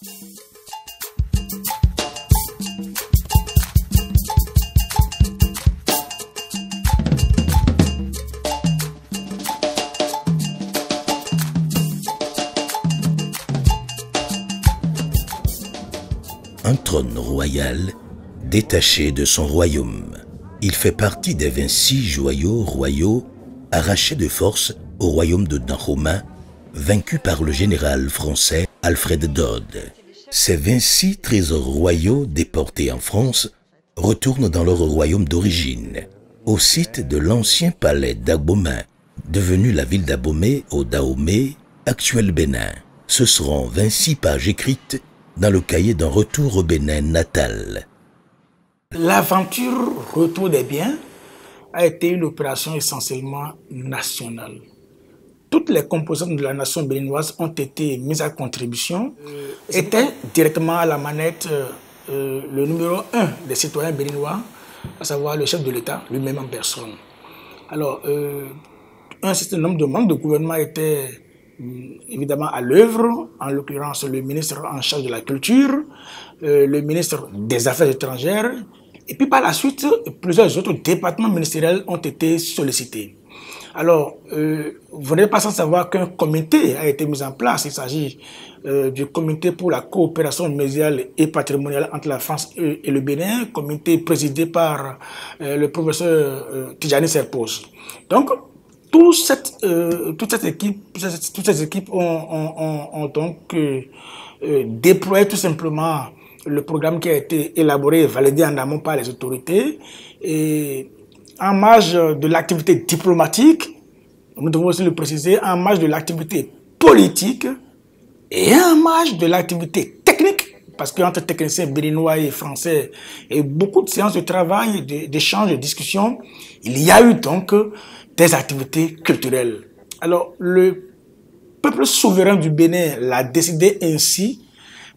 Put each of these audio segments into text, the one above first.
Un trône royal détaché de son royaume. Il fait partie des 26 joyaux royaux arrachés de force au royaume de Dahomey, vaincu par le général français Alfred Dodd. Ces 26 trésors royaux déportés en France retournent dans leur royaume d'origine, au site de l'ancien palais d'Abomey, devenu la ville d'Abomey au Dahomey, actuel Bénin. Ce seront 26 pages écrites dans le cahier d'un retour au Bénin natal. L'aventure Retour des biens a été une opération essentiellement nationale. Toutes les composantes de la nation béninoise ont été mises à contribution, étaient directement à la manette le numéro 1 des citoyens béninois, à savoir le chef de l'État, lui-même en personne. Alors, un certain nombre de membres de gouvernement étaient évidemment à l'œuvre, en l'occurrence le ministre en charge de la culture, le ministre des Affaires étrangères, et puis par la suite, plusieurs autres départements ministériels ont été sollicités. Alors, vous n'êtes pas sans savoir qu'un comité a été mis en place. Il s'agit du comité pour la coopération muséale et patrimoniale entre la France et le Bénin, comité présidé par le professeur Tidjani Serpos. Donc, toutes ces équipes ont donc déployé tout simplement le programme qui a été élaboré et validé en amont par les autorités. Et en marge de l'activité diplomatique, nous devons aussi le préciser, en marge de l'activité politique et en marge de l'activité technique, parce qu'entre techniciens béninois et français, et beaucoup de séances de travail, d'échanges, de discussions, il y a eu donc des activités culturelles. Alors, le peuple souverain du Bénin l'a décidé ainsi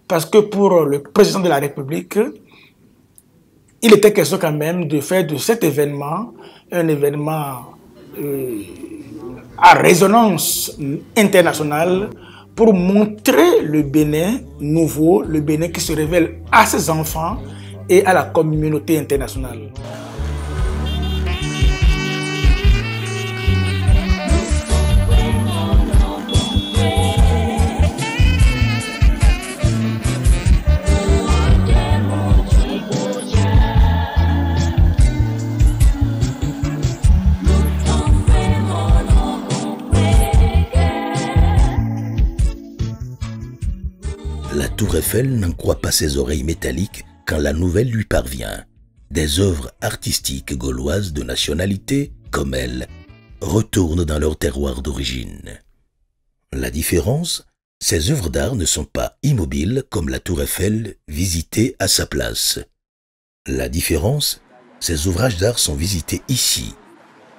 parce que pour le président de la République, il était question quand même de faire de cet événement un événement à résonance internationale pour montrer le Bénin nouveau, le Bénin qui se révèle à ses enfants et à la communauté internationale. La Tour Eiffel n'en croit pas ses oreilles métalliques quand la nouvelle lui parvient. Des œuvres artistiques gauloises de nationalité, comme elle, retournent dans leur terroir d'origine. La différence, ces œuvres d'art ne sont pas immobiles comme la Tour Eiffel visitée à sa place. La différence, ces ouvrages d'art sont visités ici,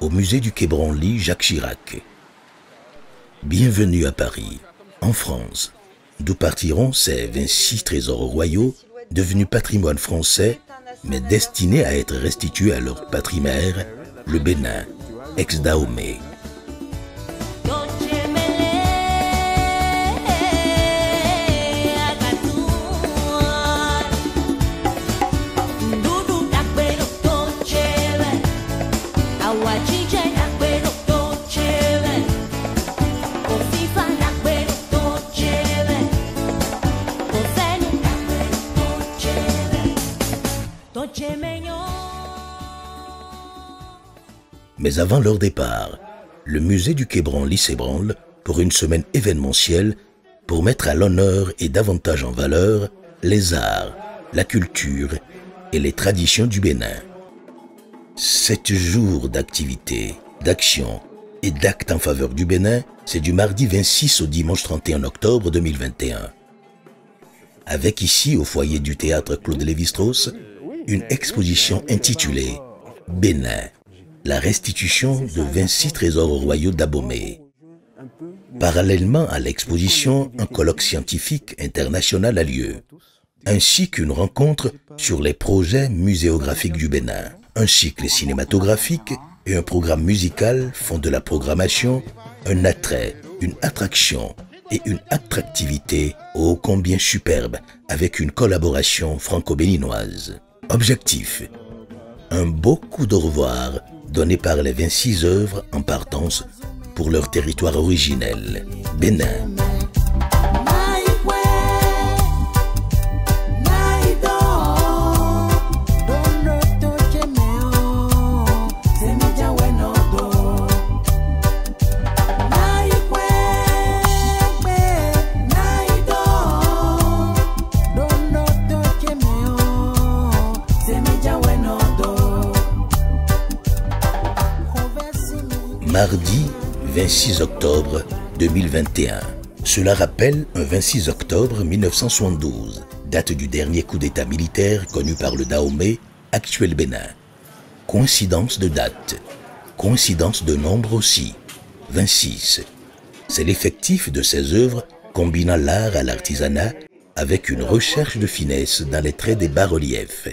au musée du Quai Branly Jacques Chirac. Bienvenue à Paris, en France, d'où partiront ces 26 trésors royaux devenus patrimoine français, mais destinés à être restitués à leur patrie-mère, le Bénin, ex-Dahomey. Mais avant leur départ, le musée du Quai Branly s'ébranle pour une semaine événementielle pour mettre à l'honneur et davantage en valeur les arts, la culture et les traditions du Bénin. 7 jours d'activités, d'actions et d'actes en faveur du Bénin, c'est du mardi 26 au dimanche 31 octobre 2021. Avec ici, au foyer du théâtre Claude Lévi-Strauss, une exposition intitulée « Bénin ». La restitution de 26 trésors royaux d'Abomey. Parallèlement à l'exposition, un colloque scientifique international a lieu, ainsi qu'une rencontre sur les projets muséographiques du Bénin. Un cycle cinématographique et un programme musical font de la programmation un attrait, une attraction et une attractivité ô combien superbe avec une collaboration franco-béninoise. Objectif: un beau coup d'au revoir donné par les 26 œuvres en partance pour leur territoire originel, Bénin. Mardi 26 octobre 2021. Cela rappelle un 26 octobre 1972, date du dernier coup d'état militaire connu par le Dahomey, actuel Bénin. Coïncidence de date, coïncidence de nombre aussi, 26. C'est l'effectif de ces œuvres combinant l'art à l'artisanat avec une recherche de finesse dans les traits des bas-reliefs.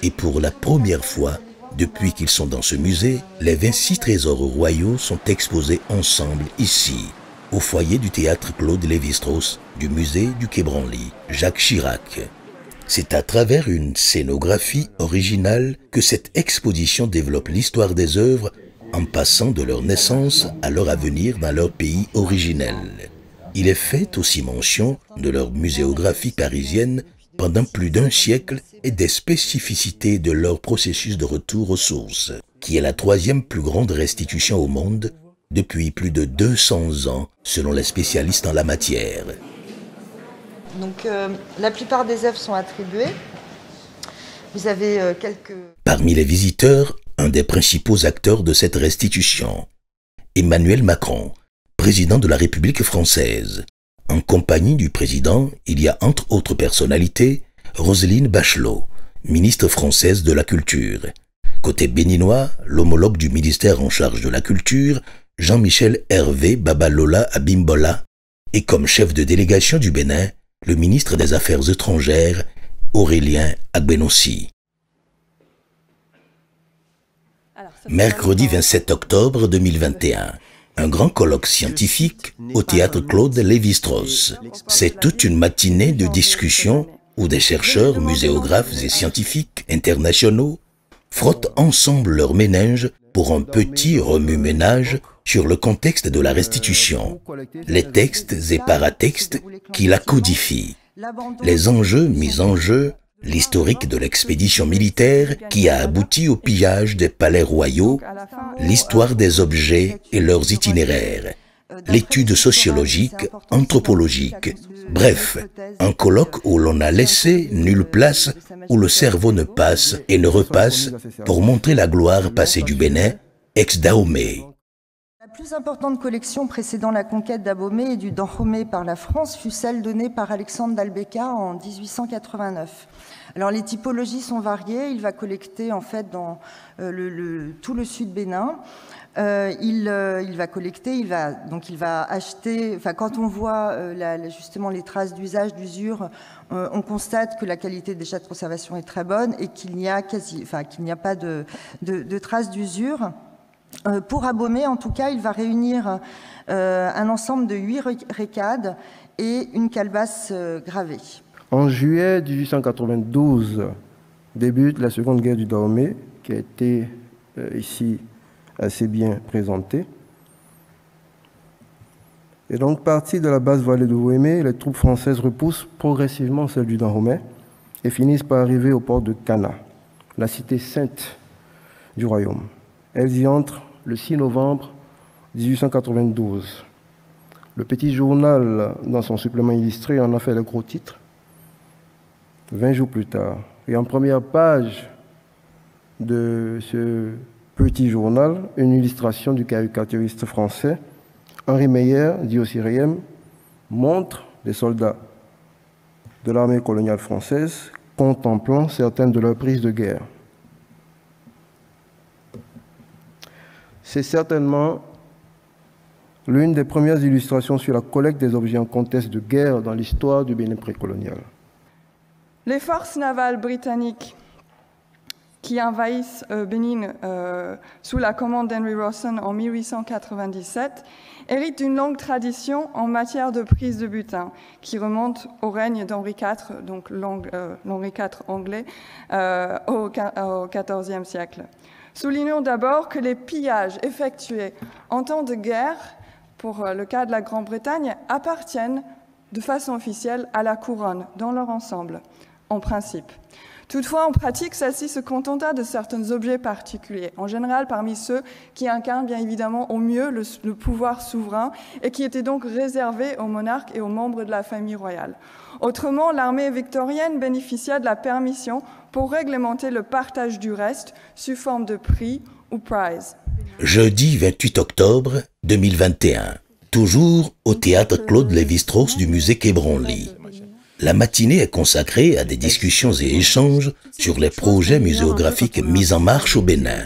Et pour la première fois, depuis qu'ils sont dans ce musée, les 26 trésors royaux sont exposés ensemble ici, au foyer du théâtre Claude Lévi-Strauss du musée du Quai Branly, Jacques Chirac. C'est à travers une scénographie originale que cette exposition développe l'histoire des œuvres en passant de leur naissance à leur avenir dans leur pays originel. Il est fait aussi mention de leur muséographie parisienne pendant plus d'un siècle et des spécificités de leur processus de retour aux sources, qui est la 3e plus grande restitution au monde depuis plus de 200 ans, selon les spécialistes en la matière. Donc, la plupart des œuvres sont attribuées. Vous avez quelques... Parmi les visiteurs, un des principaux acteurs de cette restitution, Emmanuel Macron, président de la République française. En compagnie du président, il y a entre autres personnalités, Roselyne Bachelot, ministre française de la Culture. Côté béninois, l'homologue du ministère en charge de la Culture, Jean-Michel Hervé Babalola Abimbola, et comme chef de délégation du Bénin, le ministre des Affaires étrangères, Aurélien Agbenossi. Mercredi 27 octobre 2021. Un grand colloque scientifique au théâtre Claude Lévi-Strauss. C'est toute une matinée de discussion où des chercheurs, muséographes et scientifiques internationaux frottent ensemble leurs méninges pour un petit remue-ménage sur le contexte de la restitution, les textes et paratextes qui la codifient, les enjeux mis en jeu, l'historique de l'expédition militaire qui a abouti au pillage des palais royaux, l'histoire des objets et leurs itinéraires, l'étude sociologique, anthropologique, bref, un colloque où l'on a laissé nulle place, où le cerveau ne passe et ne repasse pour montrer la gloire passée du Bénin, ex-Dahomey. La plus importante collection précédant la conquête d'Abomey et du Dahomey par la France fut celle donnée par Alexandre d'Albeka en 1889. Alors les typologies sont variées, il va collecter en fait dans tout le sud Bénin. Il va collecter, il va acheter, enfin quand on voit justement les traces d'usage, d'usure, on constate que la qualité déjà de conservation est très bonne et qu'il n'y a pas de traces d'usure. Pour Abomey, en tout cas, il va réunir un ensemble de 8 récades et une calebasse gravée. En juillet 1892 débute la seconde guerre du Dahomey, qui a été ici assez bien présentée. Et donc, partie de la basse vallée de Ouémé, les troupes françaises repoussent progressivement celles du Dahomey et finissent par arriver au port de Cana, la cité sainte du royaume. Elles y entrent le 6 novembre 1892. Le petit journal, dans son supplément illustré, en a fait le gros titre. 20 jours plus tard. Et en première page de ce petit journal, une illustration du caricaturiste français Henri Meyer, dit aussi Riem, montre des soldats de l'armée coloniale française contemplant certaines de leurs prises de guerre. C'est certainement l'une des premières illustrations sur la collecte des objets en contexte de guerre dans l'histoire du Bénin précolonial. Les forces navales britanniques qui envahissent Bénin sous la commande d'Henry Rawson en 1897, hérite d'une longue tradition en matière de prise de butin, qui remonte au règne d'Henri IV, donc l'Henri IV anglais, au XIVe siècle. Soulignons d'abord que les pillages effectués en temps de guerre, pour le cas de la Grande-Bretagne, appartiennent de façon officielle à la couronne, dans leur ensemble, en principe. Toutefois, en pratique, celle-ci se contenta de certains objets particuliers, en général parmi ceux qui incarnent bien évidemment au mieux le pouvoir souverain et qui étaient donc réservés aux monarques et aux membres de la famille royale. Autrement, l'armée victorienne bénéficia de la permission pour réglementer le partage du reste sous forme de prix ou prize. Jeudi 28 octobre 2021, toujours au théâtre Claude Lévi-Strauss du musée Quai Branly. La matinée est consacrée à des discussions et échanges sur les projets muséographiques mis en marche au Bénin.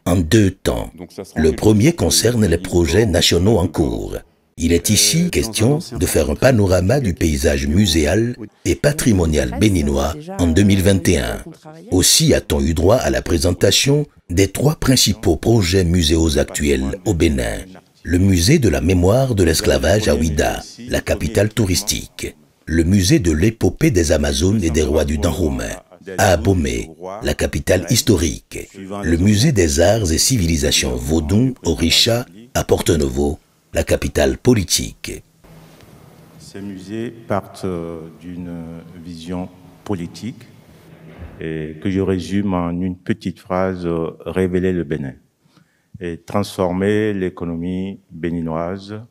En 2 temps. Le premier concerne les projets nationaux en cours. Il est ici question de faire un panorama du paysage muséal et patrimonial béninois en 2021. Aussi a-t-on eu droit à la présentation des 3 principaux projets muséaux actuels au Bénin. Le musée de la mémoire de l'esclavage à Ouida, la capitale touristique. Le musée de l'épopée des Amazones et des rois du Dahomey, à Abomey, la capitale historique. Le musée des arts et civilisations Vodun, Orisha, à Porto-Novo, la capitale politique. Ces musées partent d'une vision politique et que je résume en une petite phrase, révéler le Bénin et transformer l'économie béninoise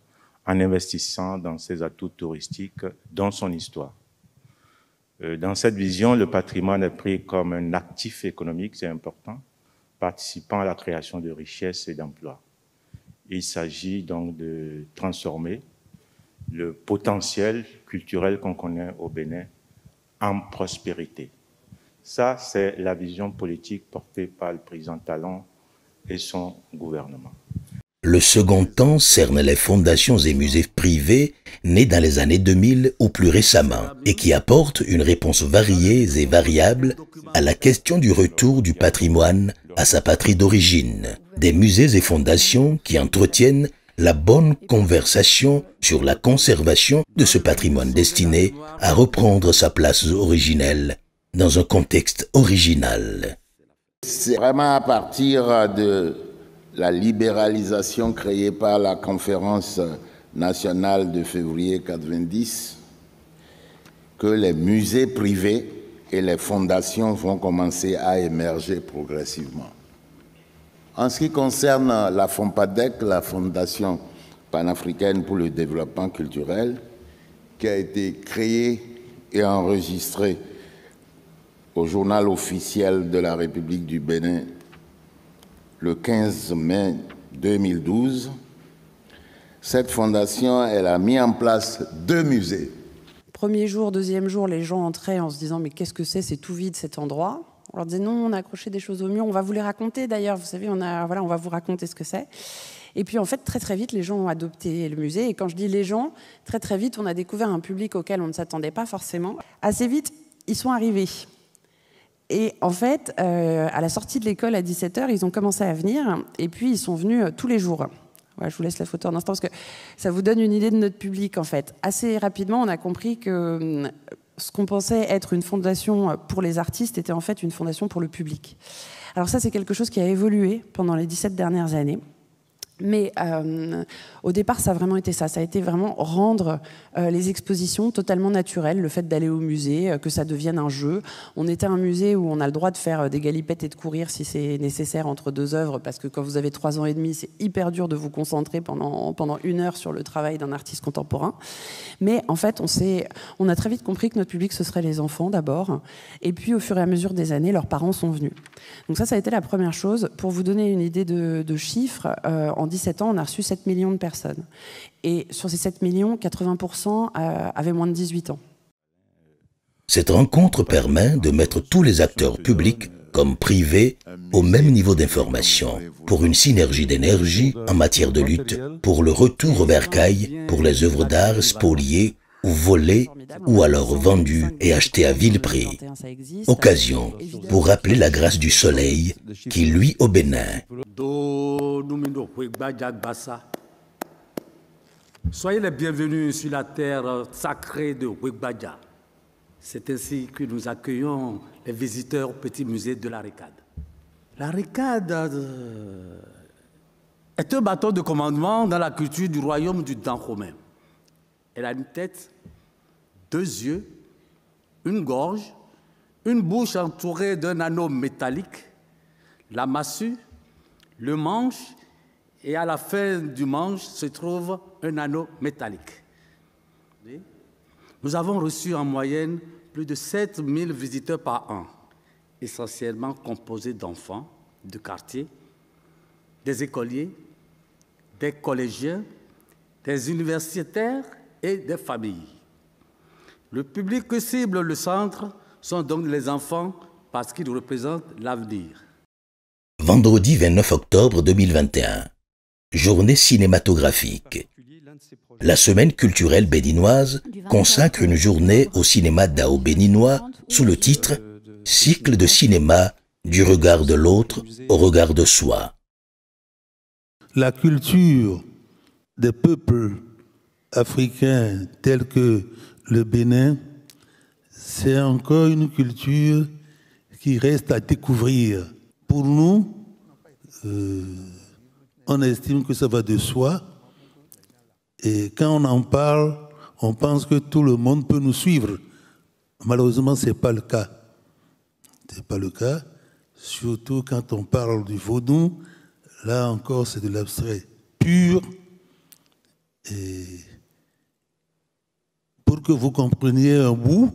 en investissant dans ses atouts touristiques, dans son histoire. Dans cette vision, le patrimoine est pris comme un actif économique, c'est important, participant à la création de richesses et d'emplois. Il s'agit donc de transformer le potentiel culturel qu'on connaît au Bénin en prospérité. Ça, c'est la vision politique portée par le président Talon et son gouvernement. Le second temps cerne les fondations et musées privés nés dans les années 2000 ou plus récemment et qui apportent une réponse variée et variable à la question du retour du patrimoine à sa patrie d'origine. Des musées et fondations qui entretiennent la bonne conversation sur la conservation de ce patrimoine destiné à reprendre sa place originelle dans un contexte original. C'est vraiment à partir de la libéralisation créée par la conférence nationale de février 90 que les musées privés et les fondations vont commencer à émerger progressivement. En ce qui concerne la FONPADEC, la Fondation panafricaine pour le développement culturel, qui a été créée et enregistrée au journal officiel de la République du Bénin le 15 mai 2012, cette fondation, elle a mis en place 2 musées. Premier jour, deuxième jour, les gens entraient en se disant « mais qu'est-ce que c'est tout vide cet endroit ?» On leur disait « non, on a accroché des choses au mur, on va vous les raconter d'ailleurs, vous savez, on va vous raconter ce que c'est ». Et puis en fait, très vite, les gens ont adopté le musée. Et quand je dis les gens, très vite, on a découvert un public auquel on ne s'attendait pas forcément. Assez vite, ils sont arrivés. Et en fait, à la sortie de l'école à 17h, ils ont commencé à venir, et puis ils sont venus tous les jours. Voilà, je vous laisse la photo un instant, parce que ça vous donne une idée de notre public, en fait. Assez rapidement, on a compris que ce qu'on pensait être une fondation pour les artistes était en fait une fondation pour le public. Alors ça, c'est quelque chose qui a évolué pendant les 17 dernières années. Mais au départ, ça a vraiment été ça. Ça a été vraiment rendre les expositions totalement naturelles, le fait d'aller au musée, que ça devienne un jeu. On était un musée où on a le droit de faire des galipettes et de courir si c'est nécessaire entre 2 œuvres, parce que quand vous avez 3 ans et demi, c'est hyper dur de vous concentrer pendant 1 heure sur le travail d'un artiste contemporain. Mais en fait, on a très vite compris que notre public, ce serait les enfants d'abord. Et puis, au fur et à mesure des années, leurs parents sont venus. Donc ça a été la première chose. Pour vous donner une idée de chiffres, en 17 ans, on a reçu 7 millions de personnes. Et sur ces 7 millions, 80% avaient moins de 18 ans. Cette rencontre permet de mettre tous les acteurs publics comme privés au même niveau d'information pour une synergie d'énergie en matière de lutte pour le retour au bercail pour les œuvres d'art spoliées ou volés, ou alors vendus et achetés à vil prix. Occasion pour rappeler la grâce du soleil qui luit au Bénin. Soyez les bienvenus sur la terre sacrée de Ouégbadja. C'est ainsi que nous accueillons les visiteurs au petit musée de la Récade. La Récade est un bâton de commandement dans la culture du royaume du Dahomey. Elle a une tête, 2 yeux, une gorge, une bouche entourée d'un anneau métallique, la massue, le manche, et à la fin du manche se trouve un anneau métallique. Nous avons reçu en moyenne plus de 7000 visiteurs par an, essentiellement composés d'enfants, de quartier, des écoliers, des collégiens, des universitaires et des familles. Le public que cible le centre sont donc les enfants parce qu'ils représentent l'avenir. Vendredi 29 octobre 2021, journée cinématographique. La semaine culturelle béninoise consacre une journée au cinéma dao béninois sous le titre « Cycle de cinéma du regard de l'autre au regard de soi ». La culture des peuples africains tels que le Bénin, c'est encore une culture qui reste à découvrir. Pour nous, on estime que ça va de soi. Et quand on en parle, on pense que tout le monde peut nous suivre. Malheureusement, ce n'est pas le cas. Ce n'est pas le cas. Surtout quand on parle du vaudou, là encore, c'est de l'abstrait pur. Et pour que vous compreniez un bout,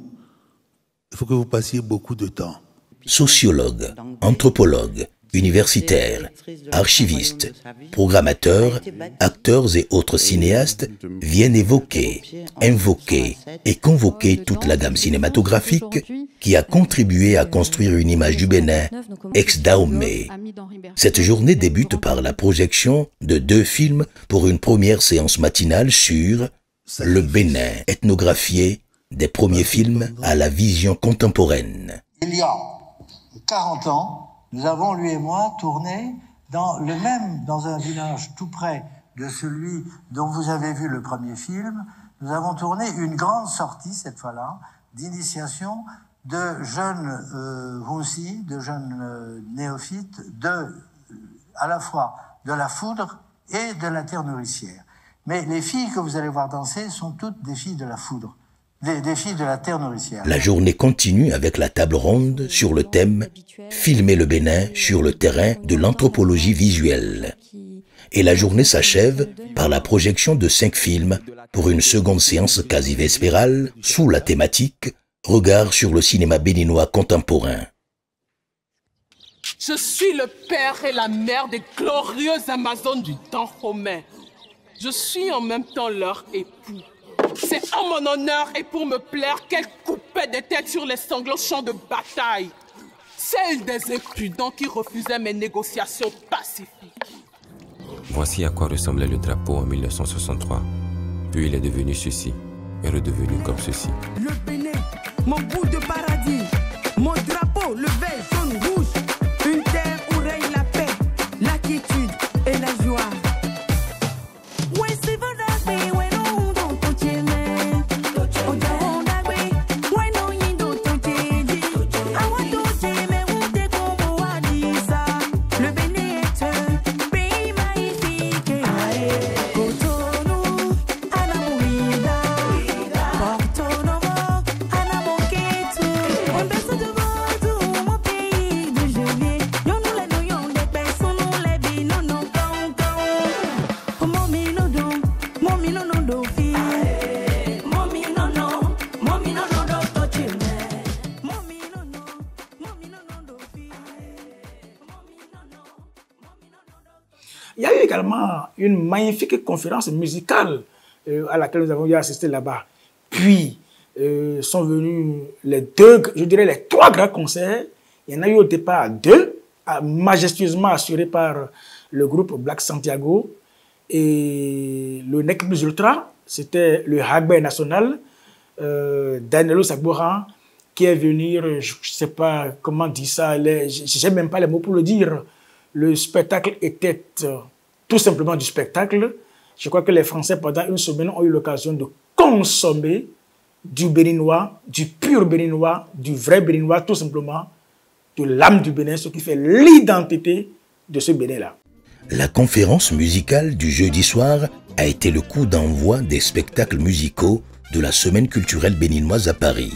il faut que vous passiez beaucoup de temps. Sociologues, anthropologues, universitaires, archivistes, programmateurs, acteurs et autres cinéastes viennent évoquer, invoquer et convoquer toute la gamme cinématographique qui a contribué à construire une image du Bénin ex-Dahomey. Cette journée débute par la projection de 2 films pour une première séance matinale sur le Bénin ethnographié, des premiers films à la vision contemporaine. Il y a 40 ans, nous avons, lui et moi, tourné dans un village tout près de celui dont vous avez vu le premier film. Nous avons tourné une grande sortie, cette fois-là, d'initiation de jeunes Hunsi, de jeunes néophytes, à la fois de la foudre et de la terre nourricière. Mais les filles que vous allez voir danser sont toutes des filles de la foudre. Des filles de la terre nourricière. La journée continue avec la table ronde sur le thème « Filmer le Bénin sur le terrain de l'anthropologie visuelle ». Et la journée s'achève par la projection de 5 films pour une seconde séance quasi vespérale sous la thématique « Regard sur le cinéma béninois contemporain ». Je suis le père et la mère des glorieuses Amazones du Dahomey. Je suis en même temps leur époux. C'est en mon honneur et pour me plaire qu'elle coupait des têtes sur les sanglants champs de bataille. Celle des impudents qui refusaient mes négociations pacifiques. Voici à quoi ressemblait le drapeau en 1963. Puis il est devenu ceci et redevenu comme ceci. Le Bénin, mon bout de paradis, mon drapeau, le vert, jaune, rouge. Une terre où règne la paix, la quiétude et la joie. Il y a eu également une magnifique conférence musicale à laquelle nous avons eu assisté là-bas. Puis sont venus les 3 grands concerts. Il y en a eu au départ 2, majestueusement assurés par le groupe Black Santiago. Et le Nec Plus Ultra, c'était le Hagbe national, Danilo Sabouran, qui est venu, je ne sais pas comment dire ça, je n'ai même pas les mots pour le dire. Le spectacle était tout simplement du spectacle. Je crois que les Français, pendant une semaine, ont eu l'occasion de consommer du béninois, du pur béninois, du vrai béninois, tout simplement, de l'âme du Bénin, ce qui fait l'identité de ce Bénin-là. La conférence musicale du jeudi soir a été le coup d'envoi des spectacles musicaux de la Semaine culturelle béninoise à Paris.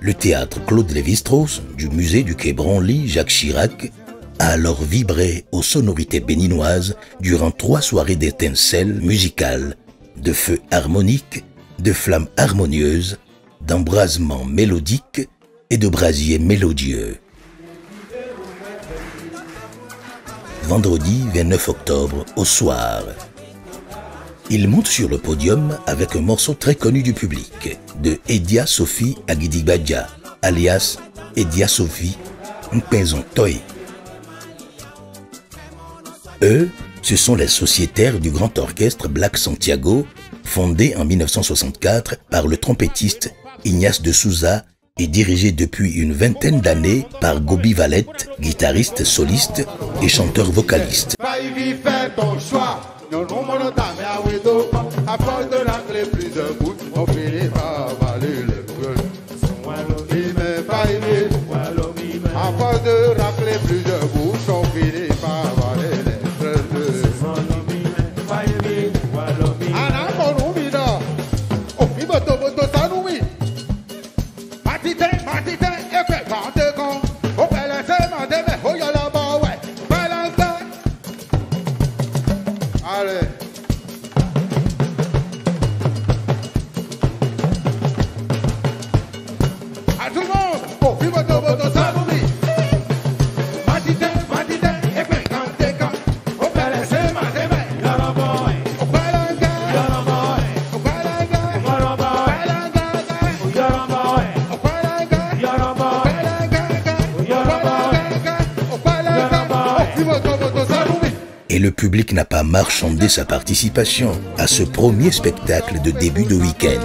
Le théâtre Claude Lévi-Strauss du musée du Quai Branly Jacques Chirac a alors vibré aux sonorités béninoises durant 3 soirées d'étincelles musicales, de feux harmoniques, de flammes harmonieuses, d'embrasements mélodiques et de brasiers mélodieux. Vendredi 29 octobre au soir. Il monte sur le podium avec un morceau très connu du public, de Edia Sophie Agidibadja, alias Edia Sophie Mpenzon Toy. Eux, ce sont les sociétaires du grand orchestre Black Santiago, fondé en 1964 par le trompettiste Ignace de Souza et dirigé depuis une vingtaine d'années par Gobi Valette, guitariste soliste et chanteur vocaliste. Et le public n'a pas marchandé sa participation à ce premier spectacle de début de week-end.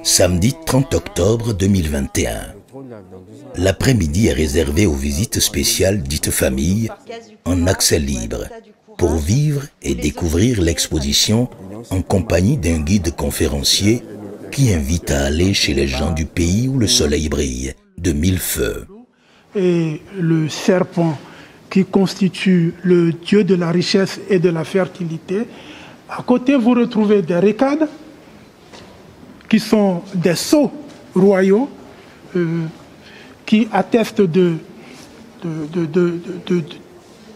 Samedi 30 octobre 2021. L'après-midi est réservé aux visites spéciales dites famille en accès libre pour vivre et découvrir l'exposition en compagnie d'un guide conférencier qui invite à aller chez les gens du pays où le soleil brille de 1000 feux. Et le serpent qui constitue le dieu de la richesse et de la fertilité. À côté, vous retrouvez des récades qui sont des sceaux royaux qui attestent de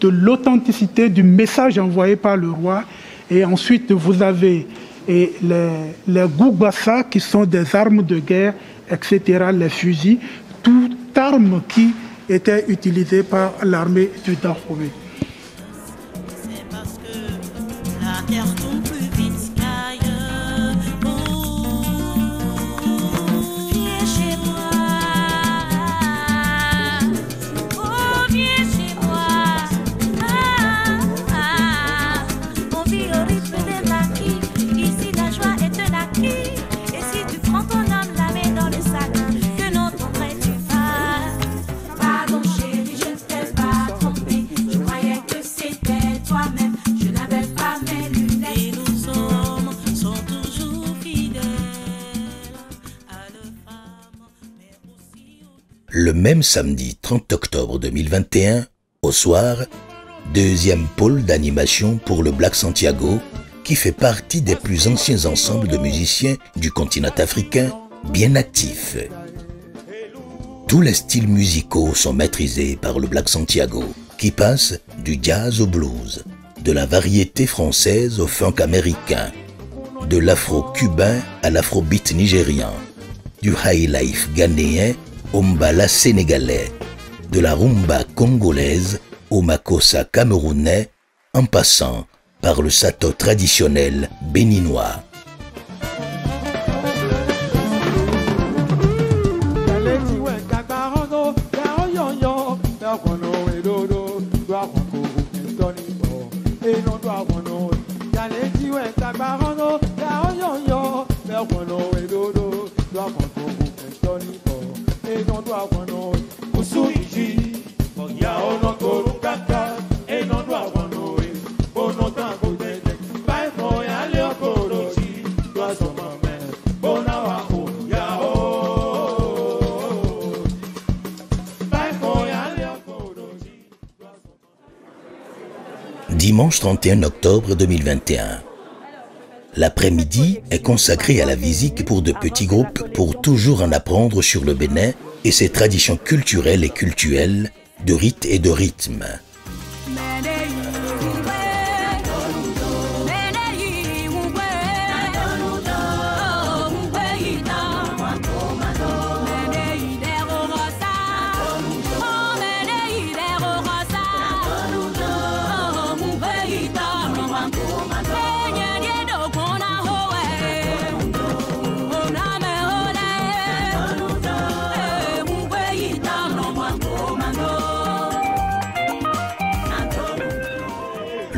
l'authenticité du message envoyé par le roi. Et ensuite, vous avez les goubassa qui sont des armes de guerre, etc., les fusils, toute arme qui était utilisée par l'armée du Dahomey. Le même samedi 30 octobre 2021, au soir, deuxième pôle d'animation pour le Black Santiago, qui fait partie des plus anciens ensembles de musiciens du continent africain, bien actifs. Tous les styles musicaux sont maîtrisés par le Black Santiago, qui passe du jazz au blues, de la variété française au funk américain, de l'afro-cubain à l'afrobeat nigérian, du high life ghanéen au mbala sénégalais, de la rumba congolaise au makossa camerounais, en passant par le sato traditionnel béninois. Dimanche 31 octobre 2021. L'après-midi est consacré à la musique pour de petits groupes pour toujours en apprendre sur le Bénin et ses traditions culturelles et cultuelles, de rites et de rythmes.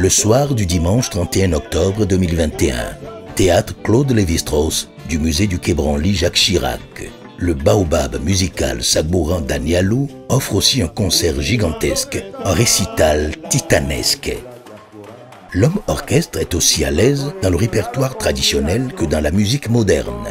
Le soir du dimanche 31 octobre 2021, théâtre Claude Lévi-Strauss du musée du Quai Branly Jacques Chirac. Le baobab musical Sagboran Danialou offre aussi un concert gigantesque, un récital titanesque. L'homme orchestre est aussi à l'aise dans le répertoire traditionnel que dans la musique moderne.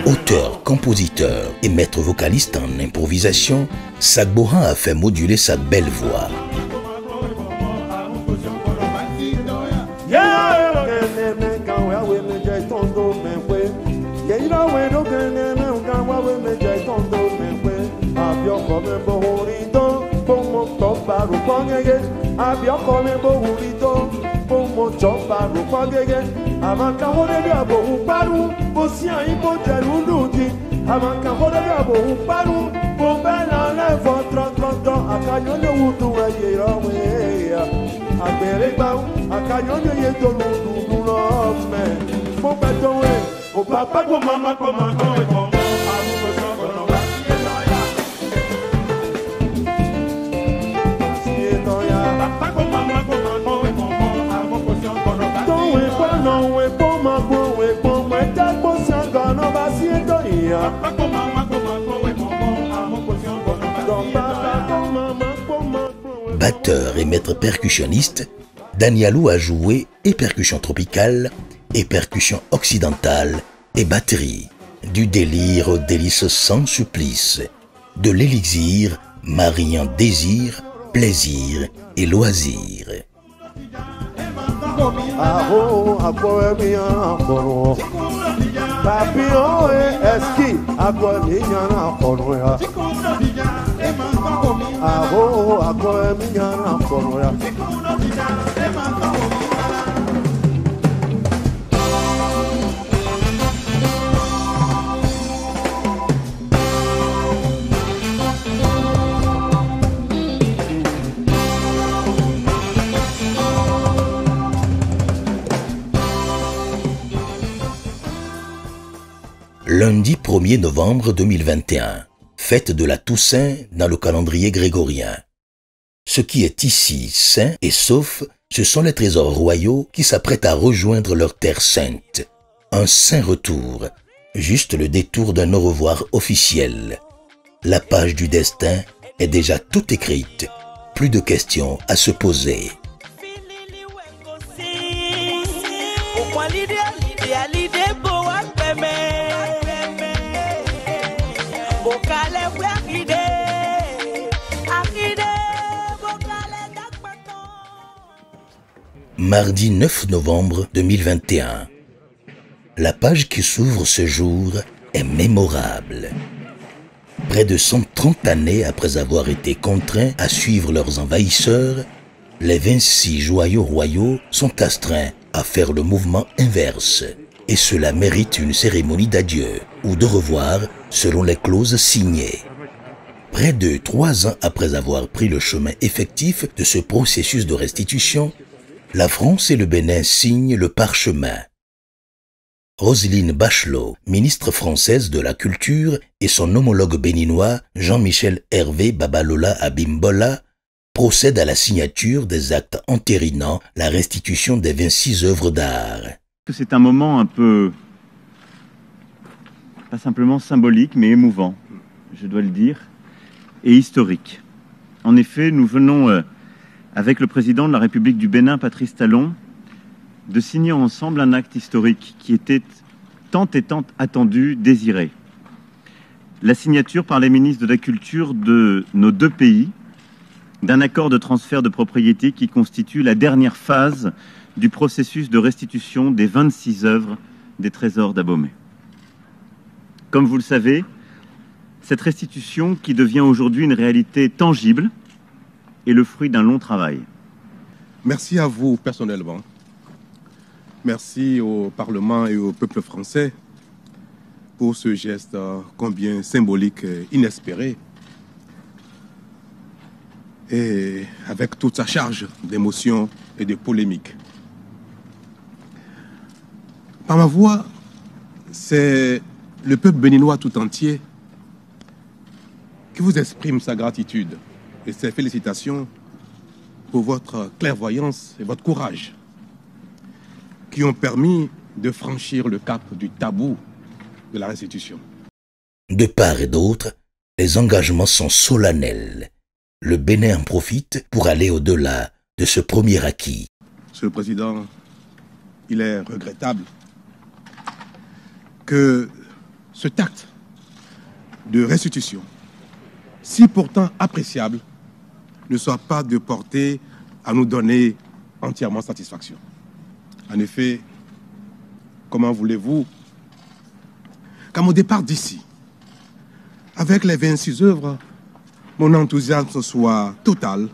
Auteur, compositeur et maître vocaliste en improvisation, Sagboran a fait moduler sa belle voix. Batteur et maître percussionniste, Danialou a joué et percussion tropicale, et percussion occidentale, et batterie. Du délire au délice sans supplice, de l'élixir mariant désir, plaisir et loisir. Lundi 1er novembre 2021, fête de la Toussaint dans le calendrier grégorien. Ce qui est ici sain et sauf, ce sont les trésors royaux qui s'apprêtent à rejoindre leur terre sainte. Un saint retour, juste le détour d'un au revoir officiel. La page du destin est déjà toute écrite, plus de questions à se poser. Mardi 9 novembre 2021. La page qui s'ouvre ce jour est mémorable. Près de 130 années après avoir été contraints à suivre leurs envahisseurs, les 26 joyaux royaux sont astreints à faire le mouvement inverse. Et cela mérite une cérémonie d'adieu ou de revoir selon les clauses signées. Près de 3 ans après avoir pris le chemin effectif de ce processus de restitution, la France et le Bénin signent le parchemin. Roselyne Bachelot, ministre française de la Culture, et son homologue béninois Jean-Michel Hervé Babalola Abimbola procèdent à la signature des actes entérinant la restitution des 26 œuvres d'art. C'est un moment un peu, pas simplement symbolique, mais émouvant, je dois le dire, et historique. En effet, nous venons, avec le président de la République du Bénin, Patrice Talon, de signer ensemble un acte historique qui était tant et tant attendu, désiré. La signature par les ministres de la Culture de nos 2 pays d'un accord de transfert de propriété qui constitue la dernière phase du processus de restitution des 26 œuvres des trésors d'Abomey. Comme vous le savez, cette restitution, qui devient aujourd'hui une réalité tangible, est le fruit d'un long travail. Merci à vous personnellement. Merci au Parlement et au peuple français pour ce geste combien symbolique et inespéré, et avec toute sa charge d'émotions et de polémiques. Par ma voix, c'est le peuple béninois tout entier qui vous exprime sa gratitude et ses félicitations pour votre clairvoyance et votre courage qui ont permis de franchir le cap du tabou de la restitution. De part et d'autre, les engagements sont solennels. Le Bénin en profite pour aller au-delà de ce premier acquis. Monsieur le Président, il est regrettable que cet acte de restitution, si pourtant appréciable, ne soit pas de portée à nous donner entièrement satisfaction. En effet, comment voulez-vous qu'à mon départ d'ici, avec les 26 œuvres, mon enthousiasme soit total,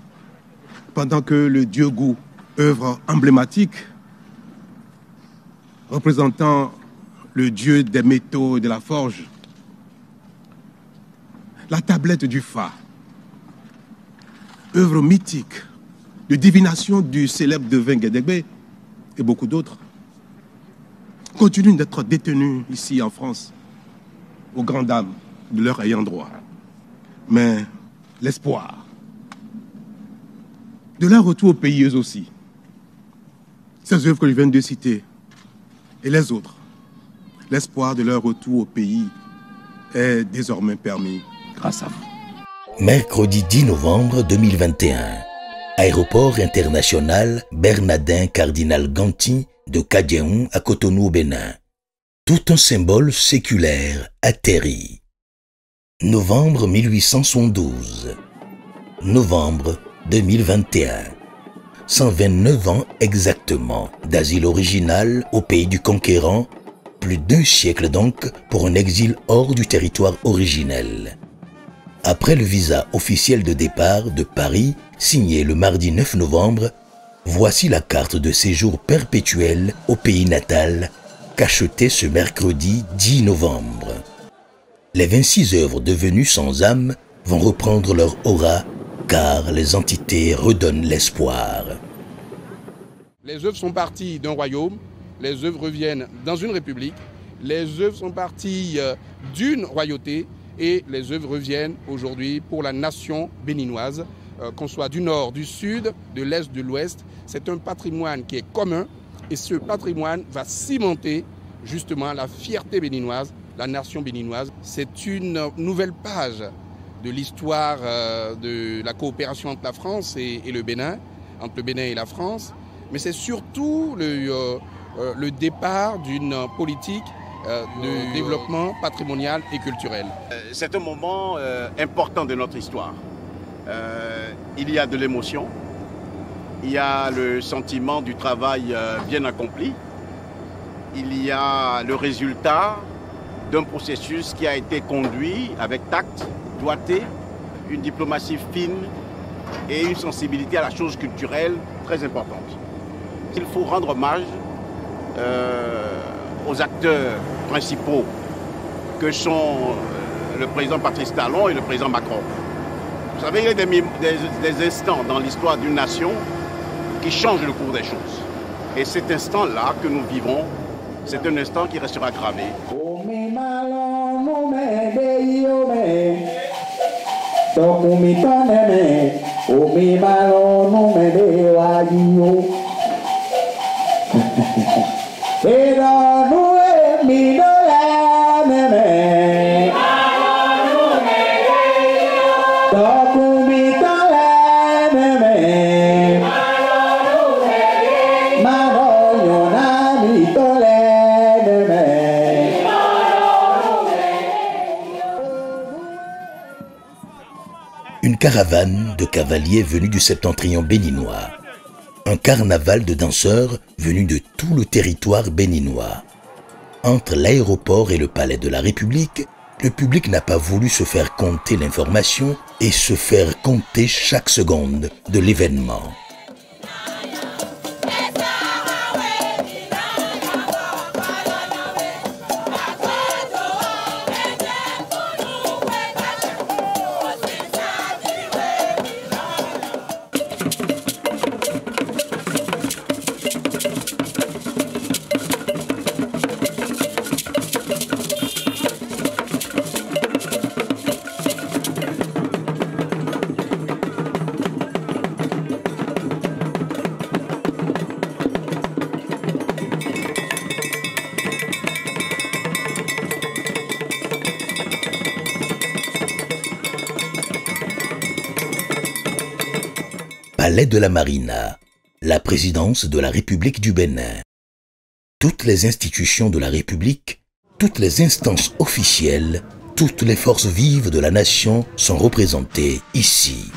pendant que le Dieu Gou, œuvre emblématique, représentant le dieu des métaux et de la forge, la tablette du Fa, œuvre mythique de divination du célèbre devin Guédégbé et beaucoup d'autres, continuent d'être détenus ici en France, aux grandes dames de leur ayant droit. Mais l'espoir de leur retour au pays, eux aussi, ces œuvres que je viens de citer, et les autres, l'espoir de leur retour au pays est désormais permis grâce à vous. Mercredi 10 novembre 2021, aéroport international Bernardin Cardinal Ganti de Kadiaoun à Cotonou au Bénin. Tout un symbole séculaire atterrit. Novembre 1872. Novembre 2021. 129 ans exactement d'asile original au pays du conquérant, plus d'1 siècle donc pour un exil hors du territoire originel. Après le visa officiel de départ de Paris, signé le mardi 9 novembre, voici la carte de séjour perpétuel au pays natal, cachetée ce mercredi 10 novembre. Les 26 œuvres devenues sans âme vont reprendre leur aura, car les entités redonnent l'espoir. Les œuvres sont parties d'un royaume, les œuvres reviennent dans une république, les œuvres sont parties d'une royauté et les œuvres reviennent aujourd'hui pour la nation béninoise, qu'on soit du nord, du sud, de l'est, de l'ouest. C'est un patrimoine qui est commun et ce patrimoine va cimenter justement la fierté béninoise, la nation béninoise. C'est une nouvelle page de l'histoire de la coopération entre la France et le Bénin, entre le Bénin et la France, mais c'est surtout le départ d'une politique de développement patrimonial et culturel. C'est un moment important de notre histoire. Il y a de l'émotion, il y a le sentiment du travail bien accompli. Il y a le résultat d'un processus qui a été conduit avec tact, doigté, une diplomatie fine et une sensibilité à la chose culturelle très importante. Il faut rendre hommage aux acteurs principaux que sont le président Patrice Talon et le président Macron. Vous savez, il y a des instants dans l'histoire d'une nation qui changent le cours des choses. Et cet instant-là que nous vivons, c'est un instant qui restera gravé. Une caravane de cavaliers venus du septentrion béninois. Un carnaval de danseurs venus de tout le territoire béninois. Entre l'aéroport et le palais de la République, le public n'a pas voulu se faire compter l'information et se faire compter chaque seconde de l'événement. Palais de la Marina, la présidence de la République du Bénin. Toutes les institutions de la République, toutes les instances officielles, toutes les forces vives de la nation sont représentées ici.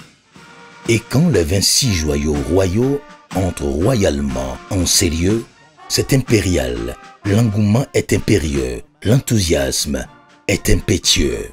Et quand les 26 joyaux royaux entrent royalement en ces lieux, c'est impérial, l'engouement est impérieux, l'enthousiasme est impétueux.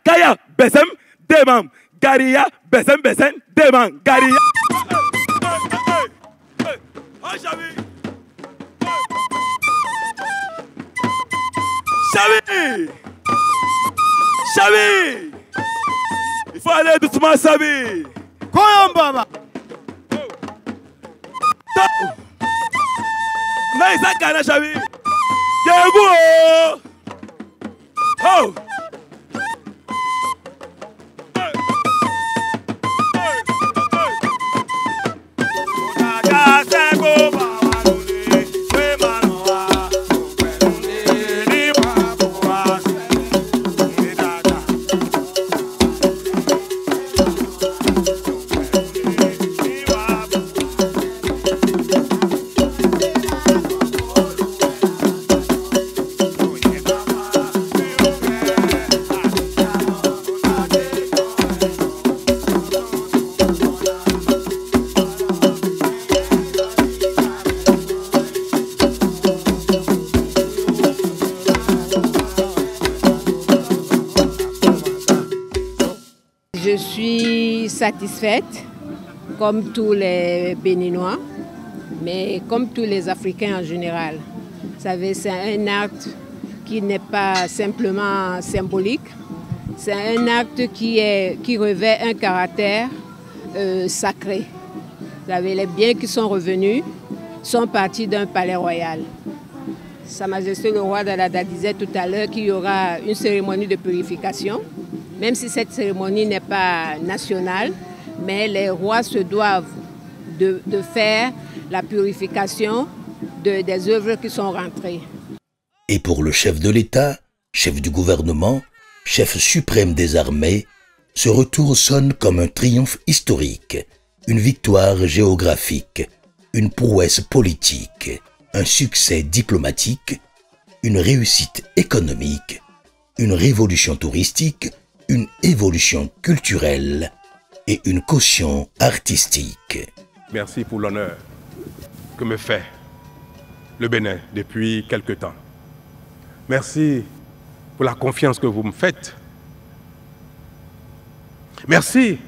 Kaya, besem, demam, garia, besem, demam, garia. Chavi, il faut aller doucement, Chavi. Koyambaba. Mais ça canne, Chavi. Yego. Oh. Je suis satisfaite, comme tous les Béninois, mais comme tous les Africains en général. Vous savez, c'est un acte qui n'est pas simplement symbolique, c'est un acte qui revêt un caractère sacré. Vous savez, les biens qui sont revenus sont partis d'un palais royal. Sa Majesté le roi Dalada disait tout à l'heure qu'il y aura une cérémonie de purification, même si cette cérémonie n'est pas nationale, mais les rois se doivent de faire la purification des œuvres qui sont rentrées. Et pour le chef de l'État, chef du gouvernement, chef suprême des armées, ce retour sonne comme un triomphe historique, une victoire géographique, une prouesse politique, un succès diplomatique, une réussite économique, une révolution touristique, une évolution culturelle et une caution artistique. Merci pour l'honneur que me fait le Bénin depuis quelque temps. Merci pour la confiance que vous me faites. Merci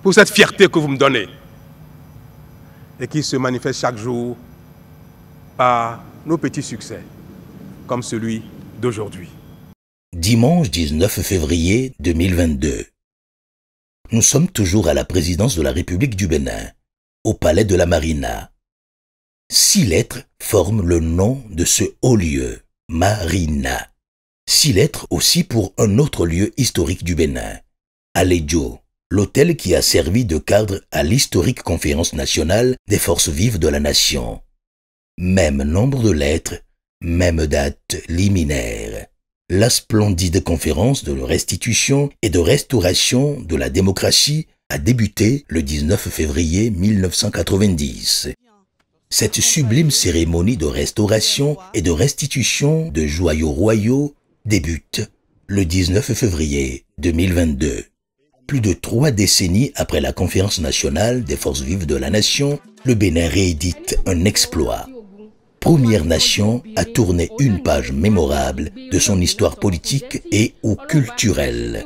pour cette fierté que vous me donnez et qui se manifeste chaque jour par nos petits succès, comme celui d'aujourd'hui. Dimanche 19 février 2022. Nous sommes toujours à la présidence de la République du Bénin, au palais de la Marina. 6 lettres forment le nom de ce haut lieu, Marina. 6 lettres aussi pour un autre lieu historique du Bénin, Alédio, l'hôtel qui a servi de cadre à l'historique conférence nationale des forces vives de la nation. Même nombre de lettres, même date liminaire. La splendide conférence de restitution et de restauration de la démocratie a débuté le 19 février 1990. Cette sublime cérémonie de restauration et de restitution de joyaux royaux débute le 19 février 2022. Plus de 3 décennies après la conférence nationale des forces vives de la nation, le Bénin réédite un exploit. Première nation à tourner une page mémorable de son histoire politique et ou culturelle.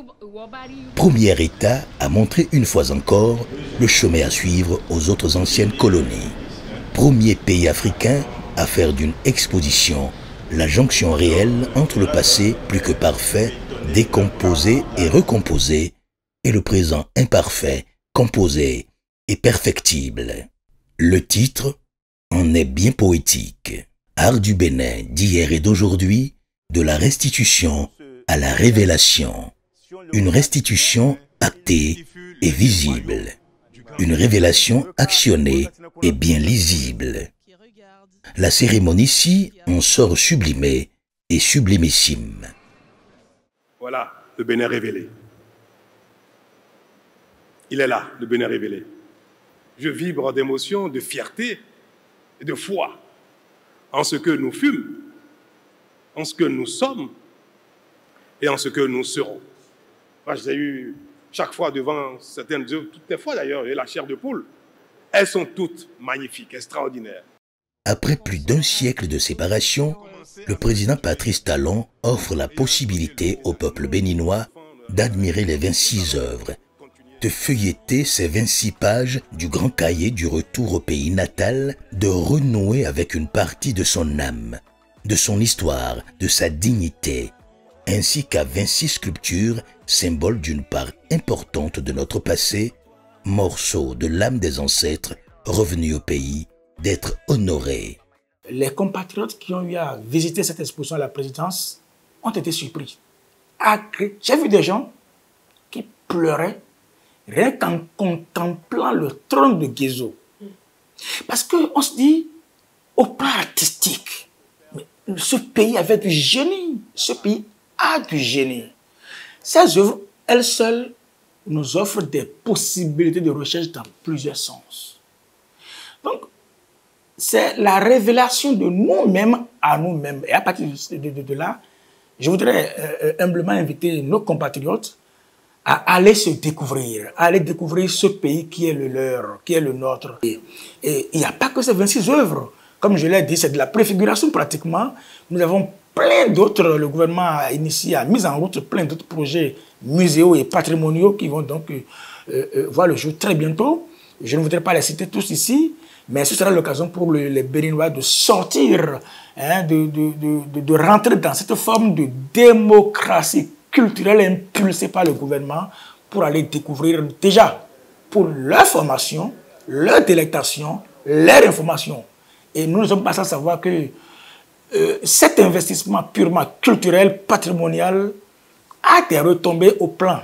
Premier État à montrer une fois encore le chemin à suivre aux autres anciennes colonies. Premier pays africain à faire d'une exposition la jonction réelle entre le passé plus que parfait, décomposé et recomposé, et le présent imparfait, composé et perfectible. Le titre en est bien poétique. Art du Bénin d'hier et d'aujourd'hui, de la restitution à la révélation. Une restitution actée et visible. Une révélation actionnée et bien lisible. La cérémonie-ci en sort sublimée et sublimissime. Voilà le Bénin révélé. Il est là, le Bénin révélé. Je vibre d'émotion, de fierté et de foi en ce que nous fûmes, en ce que nous sommes et en ce que nous serons. Moi, j'ai eu chaque fois devant certaines œuvres, toutes les fois d'ailleurs, et la chair de poule, elles sont toutes magnifiques, extraordinaires. Après plus d'un siècle de séparation, le président Patrice Talon offre la possibilité au peuple béninois d'admirer les 26 œuvres, de feuilleter ces 26 pages du grand cahier du retour au pays natal, de renouer avec une partie de son âme, de son histoire, de sa dignité, ainsi qu'à 26 sculptures, symboles d'une part importante de notre passé, morceaux de l'âme des ancêtres revenus au pays, d'être honorés. Les compatriotes qui ont eu à visiter cette exposition à la présidence ont été surpris. J'ai vu des gens qui pleuraient rien qu'en contemplant le trône de Guézo. Parce qu'on se dit, au plan artistique, ce pays avait du génie. Ce pays a du génie. Ces œuvres, elles seules, nous offrent des possibilités de recherche dans plusieurs sens. Donc, c'est la révélation de nous-mêmes à nous-mêmes. Et à partir de là, je voudrais humblement inviter nos compatriotes à aller se découvrir, à aller découvrir ce pays qui est le leur, qui est le nôtre. Et il n'y a pas que ces 26 œuvres. Comme je l'ai dit, c'est de la préfiguration pratiquement. Nous avons plein d'autres, le gouvernement a initié, a mis en route plein d'autres projets muséaux et patrimoniaux qui vont donc voir le jour très bientôt. Je ne voudrais pas les citer tous ici, mais ce sera l'occasion pour les Béninois de sortir, hein, de rentrer dans cette forme de démocratie culturelle impulsée par le gouvernement pour aller découvrir déjà pour leur formation, leur délectation, leur information. Et nous ne sommes pas sans savoir que cet investissement purement culturel, patrimonial, a des retombées au plan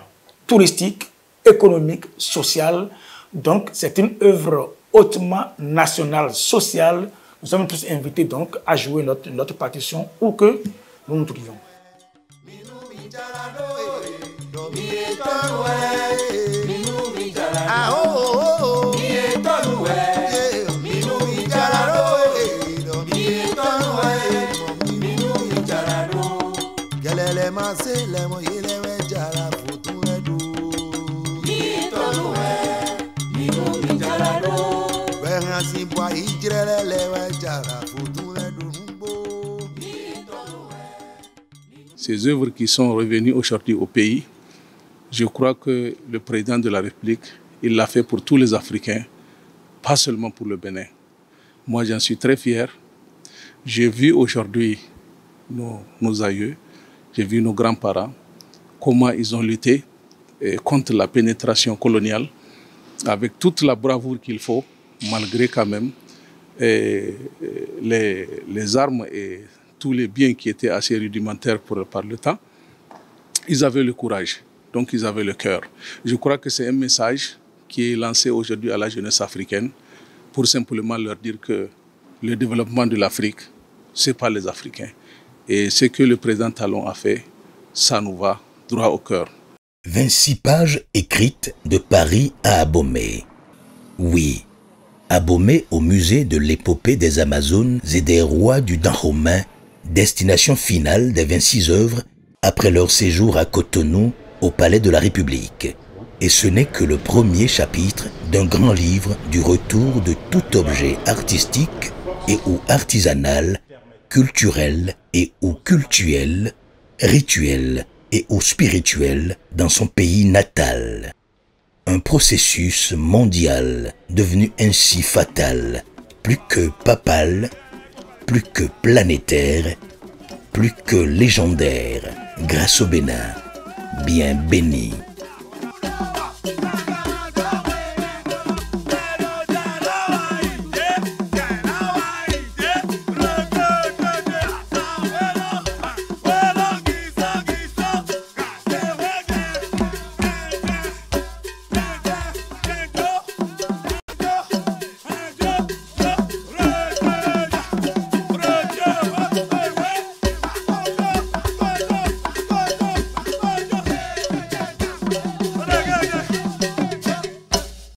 touristique, économique, social. Donc, c'est une œuvre hautement nationale, sociale. Nous sommes tous invités donc à jouer notre partition où que nous nous trouvions. Ces œuvres qui sont revenues aujourd'hui au pays, je crois que le président de la République, il l'a fait pour tous les Africains, pas seulement pour le Bénin. Moi, j'en suis très fier. J'ai vu aujourd'hui nos aïeux, j'ai vu nos grands-parents, comment ils ont lutté contre la pénétration coloniale, avec toute la bravoure qu'il faut, malgré quand même les armes et tous les biens qui étaient assez rudimentaires par le temps. Ils avaient le courage, donc ils avaient le cœur. Je crois que c'est un message qui est lancé aujourd'hui à la jeunesse africaine pour simplement leur dire que le développement de l'Afrique, ce n'est pas les Africains. Et ce que le président Talon a fait, ça nous va droit au cœur. 26 pages écrites de Paris à Abomey. Oui, Abomey au musée de l'épopée des Amazones et des rois du Dahomey, destination finale des 26 œuvres après leur séjour à Cotonou au Palais de la République. Et ce n'est que le premier chapitre d'un grand livre du retour de tout objet artistique et ou artisanal, culturel et ou cultuel, rituel et ou spirituel dans son pays natal. Un processus mondial devenu ainsi fatal, plus que papal, plus que planétaire, plus que légendaire, grâce au Bénin, bien béni.